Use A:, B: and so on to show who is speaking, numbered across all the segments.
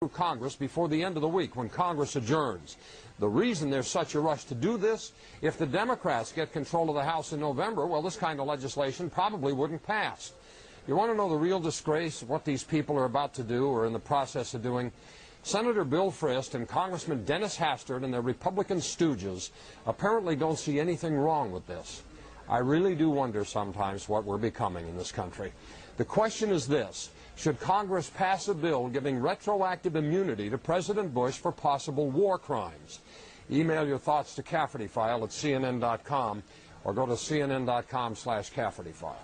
A: Congress before the end of the week when Congress adjourns. The reason there's such a rush to do this, if the Democrats get control of the House in November, well, this kind of legislation probably wouldn't pass. You want to know the real disgrace of what these people are about to do or in the process of doing? Senator Bill Frist and Congressman Dennis Hastert and their Republican stooges apparently don't see anything wrong with this. I really do wonder sometimes what we're becoming in this country. The question is this: should Congress pass a bill giving retroactive immunity to President Bush for possible war crimes? Email your thoughts to CaffertyFile@CNN.com or go to CNN.com/CaffertyFile.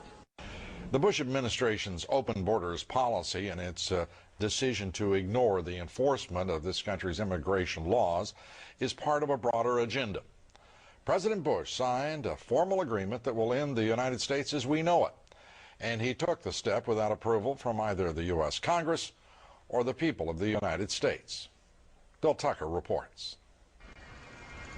B: The Bush administration's open borders policy and its decision to ignore the enforcement of this country's immigration laws is part of a broader agenda. President Bush signed a formal agreement that will end the United States as we know it, and he took the step without approval from either the U.S. Congress or the people of the United States. Bill Tucker reports.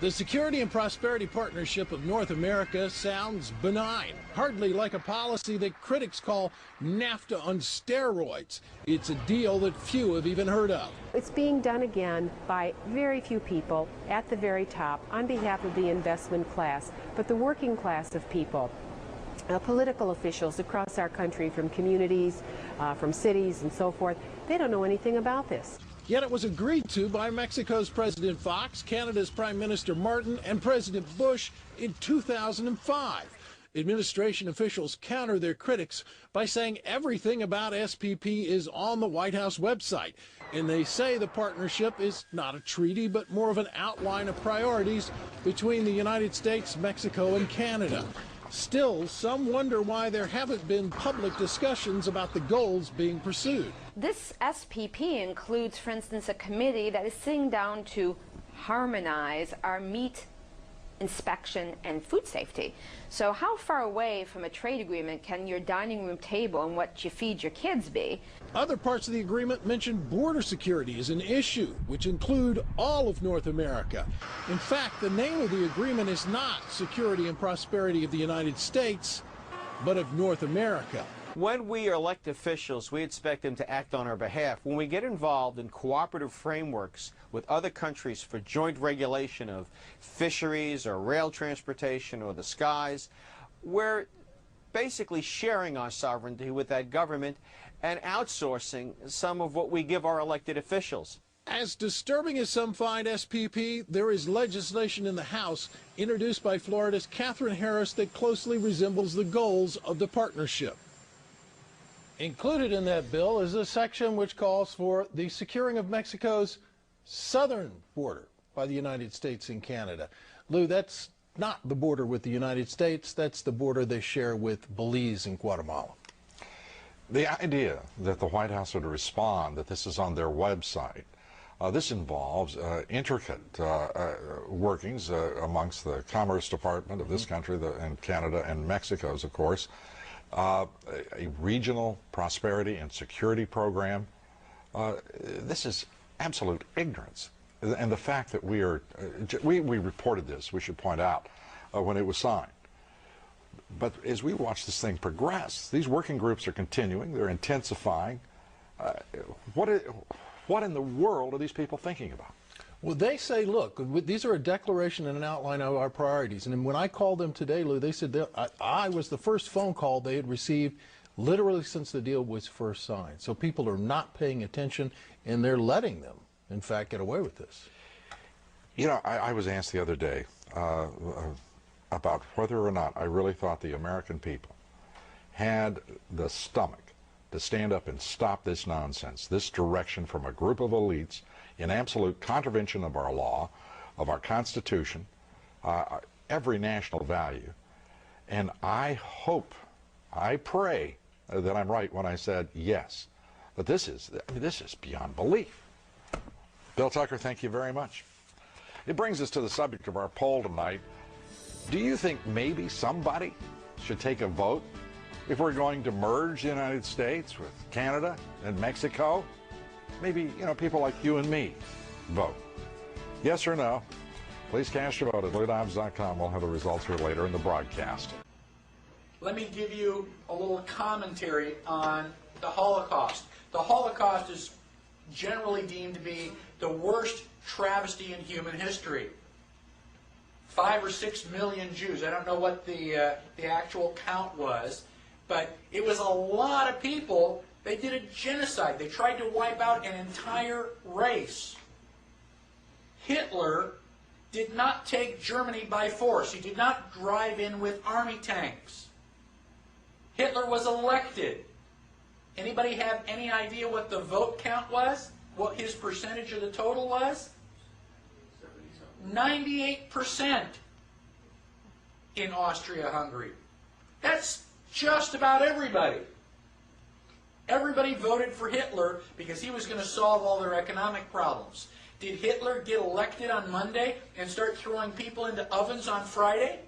C: The Security and Prosperity Partnership of North America sounds benign, hardly like a policy that critics call NAFTA on steroids. It's a deal that few have even heard of.
D: It's being done again by very few people at the very top on behalf of the investment class, but the working class of people. Political officials across our country, from communities, from cities and so forth, they don't know anything about this.
C: Yet it was agreed to by Mexico's President Fox, Canada's Prime Minister Martin, and President Bush in 2005. Administration officials counter their critics by saying everything about SPP is on the White House website. And they say the partnership is not a treaty, but more of an outline of priorities between the United States, Mexico, and Canada. Still, some wonder why there haven't been public discussions about the goals being pursued.
E: This SPP includes, for instance, a committee that is sitting down to harmonize our meat inspection and food safety. So how far away from a trade agreement can your dining room table and what you feed your kids be?
C: Other parts of the agreement mention border security as an issue, which include all of North America. In fact, the name of the agreement is not Security and Prosperity of the United States, but of North America.
F: When we elect officials, we expect them to act on our behalf. When we get involved in cooperative frameworks with other countries for joint regulation of fisheries or rail transportation or the skies, we're basically sharing our sovereignty with that government and outsourcing some of what we give our elected officials.
C: As disturbing as some find SPP, there is legislation in the House introduced by Florida's Katherine Harris that closely resembles the goals of the partnership. Included in that bill is a section which calls for the securing of Mexico's southern border by the United States and Canada. Lou, that's not the border with the United States, that's the border they share with Belize and Guatemala.
B: The idea that the White House would respond that this is on their website, this involves intricate workings amongst the Commerce Department of this country and Canada and Mexico's, of course, a regional prosperity and security program. This is absolute ignorance. And the fact that we reported this, we should point out, when it was signed. But as we watch this thing progress, these working groups are continuing, they're intensifying. What in the world are these people thinking about?
C: Well, they say, look, these are a declaration and an outline of our priorities. And when I called them today, Lou, they said I was the first phone call they had received literally since the deal was first signed. So people are not paying attention, and they're letting them, in fact, get away with this.
B: You know, I was asked the other day about whether or not I really thought the American people had the stomach to stand up and stop this nonsense, this direction from a group of elites in absolute contravention of our law, of our Constitution, every national value. And I hope, I pray that I'm right when I said yes. But this is beyond belief. Bill Tucker, thank you very much. It brings us to the subject of our poll tonight. Do you think maybe somebody should take a vote if we're going to merge the United States with Canada and Mexico? Maybe, you know, people like you and me vote. Yes or no? Please cast your vote at LouDobbs.com. We'll have the results here later in the broadcast.
G: Let me give you a little commentary on the Holocaust. The Holocaust is generally deemed to be the worst travesty in human history. 5 or 6 million Jews. I don't know what the actual count was, but it was a lot of people. They did a genocide. They tried to wipe out an entire race. Hitler did not take Germany by force. He did not drive in with army tanks. Hitler was elected. Anybody have any idea what the vote count was? What his percentage of the total was? 98% in Austria-Hungary. That's just about everybody. Everybody voted for Hitler because he was going to solve all their economic problems. Did Hitler get elected on Monday and start throwing people into ovens on Friday?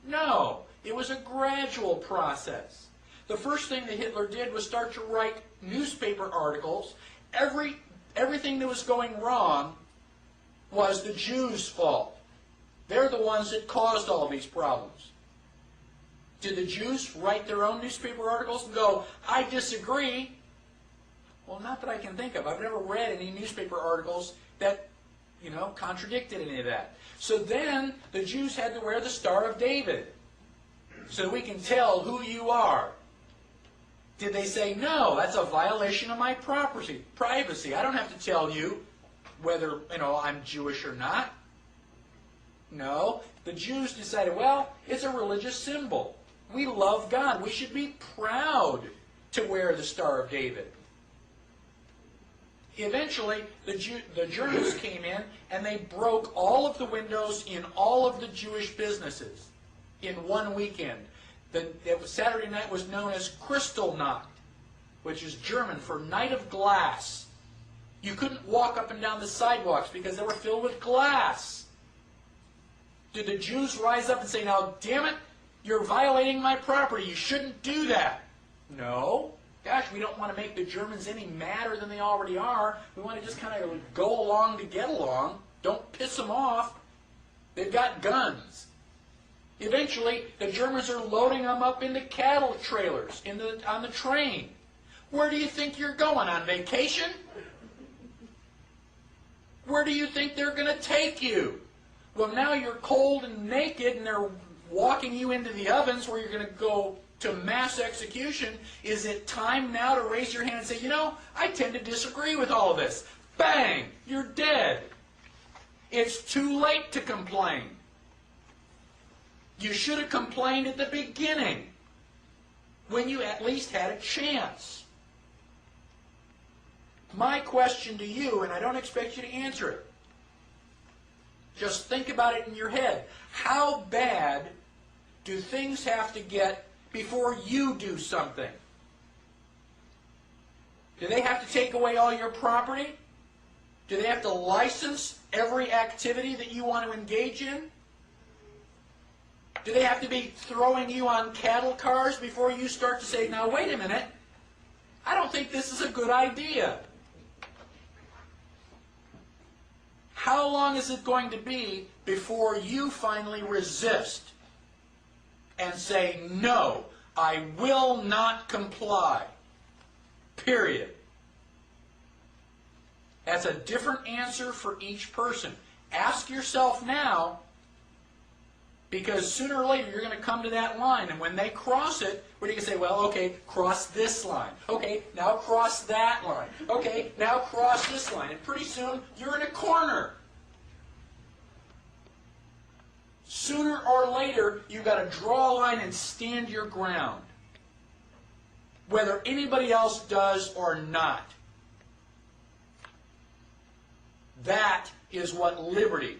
G: No. It was a gradual process. The first thing that Hitler did was start to write newspaper articles. Everything that was going wrong was the Jews' fault. They're the ones that caused all these problems. Did the Jews write their own newspaper articles and go, I disagree? Well, not that I can think of. I've never read any newspaper articles that, contradicted any of that. So then the Jews had to wear the Star of David so we can tell who you are. Did they say, no, that's a violation of my privacy. I don't have to tell you whether, I'm Jewish or not. No, the Jews decided, well, it's a religious symbol. We love God. We should be proud to wear the Star of David. Eventually, the Germans came in and they broke all of the windows in all of the Jewish businesses in one weekend. Saturday night was known as Kristallnacht, which is German for Night of Glass. You couldn't walk up and down the sidewalks because they were filled with glass. Did the Jews rise up and say, now, damn it, you're violating my property. You shouldn't do that? No. Gosh, we don't want to make the Germans any madder than they already are. We want to just kind of go along to get along. Don't piss them off. They've got guns. Eventually, the Germans are loading them up into cattle trailers on the train. Where do you think you're going? On vacation? Where do you think they're going to take you? Well, now you're cold and naked, and they're walking you into the ovens where you're going to go to mass execution. Is it time now to raise your hand and say, I tend to disagree with all of this? Bang! You're dead. It's too late to complain. You should have complained at the beginning, when you at least had a chance. My question to you, and I don't expect you to answer it, just think about it in your head. How bad do things have to get before you do something? Do they have to take away all your property? Do they have to license every activity that you want to engage in? Do they have to be throwing you on cattle cars before you start to say, now wait a minute, I don't think this is a good idea? How long is it going to be before you finally resist and say, no, I will not comply? Period. That's a different answer for each person. Ask yourself now, because sooner or later you're going to come to that line, and when they cross it, what are you going to say? Well, okay, cross this line. Okay, now cross that line. Okay, now cross this line. And pretty soon you're in a corner. Sooner or later, you've got to draw a line and stand your ground, whether anybody else does or not. That is what liberty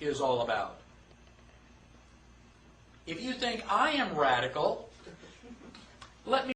G: is all about. If you think I am radical, let me